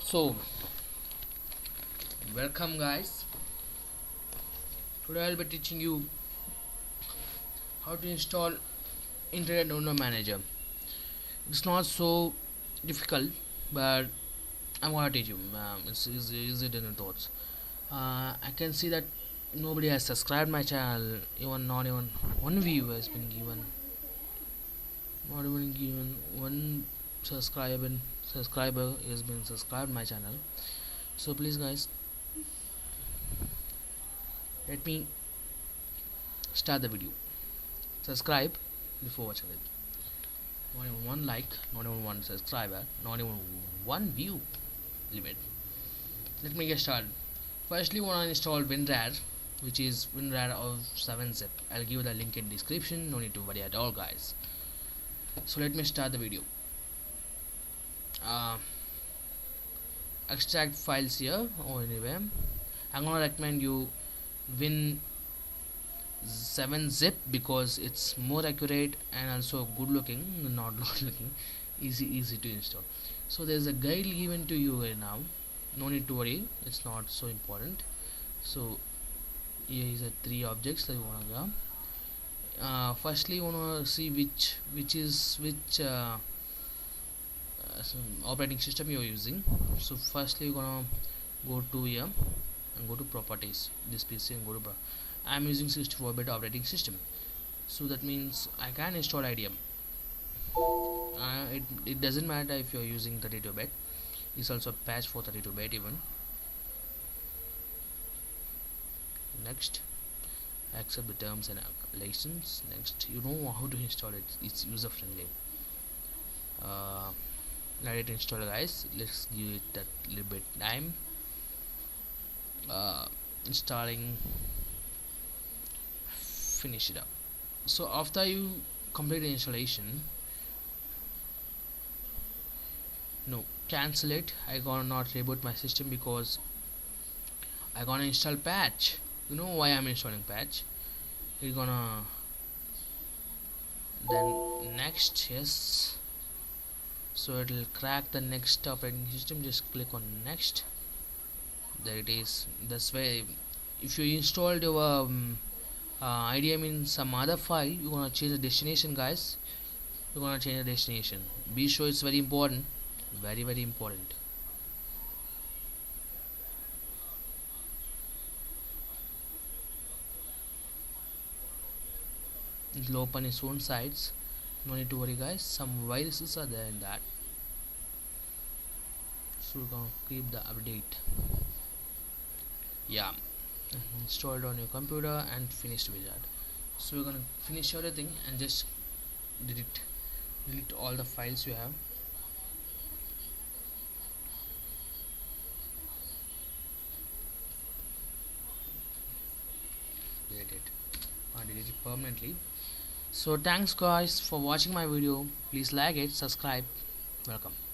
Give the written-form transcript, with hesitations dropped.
So, welcome guys. Today I'll be teaching you how to install Internet Owner Manager. It's not so difficult, but I'm gonna teach you. It's easy than it thoughts. I can see that nobody has subscribed my channel. Even not even one view has been given. Not even given one subscriber has been subscribed my channel. So please guys, let me start the video. Subscribe before watching it. Not even one like, not even one subscriber, not even one view limit. Let me get started. Firstly, want to install WinRAR, which is WinRAR of 7-zip. I'll give you the link in description. No need to worry at all, guys. So let me start the video. Uh, Extract files here or anywhere. I'm gonna recommend you Win 7-zip because it's more accurate and also good looking, not looking, easy to install. So there's a guide given to you right now. No need to worry, it's not so important. So here is the three objects that you wanna grab. Firstly, you wanna see which operating system you're using. So firstly, you're gonna go to here and go to properties. This PC and go to. I'm using 64-bit operating system, so that means I can install IDM. It doesn't matter if you're using 32-bit. It's also patch for 32-bit even. Next, accept the terms and license. Next, you know how to install it. It's user friendly. Let it install, guys. Let's give it that little bit time. Installing. Finish it up. So after you complete the installation, no, cancel it. I gonna not reboot my system because I gonna install patch. You know why I'm installing patch? You're gonna then next, yes. So it'll crack the next operating system. Just click on next. There it is. That's why if you installed your IDM in some other file, you're gonna change the destination, guys. You're gonna change the destination. Be sure it's very important, very important. It'll open its own sites. No need to worry, guys. Some viruses are there in that, so we're gonna keep the update. Yeah, installed on your computer and finished wizard. So we're gonna finish everything and just delete all the files you have. Delete it permanently. So thanks guys for watching my video. Please like it, subscribe. Welcome.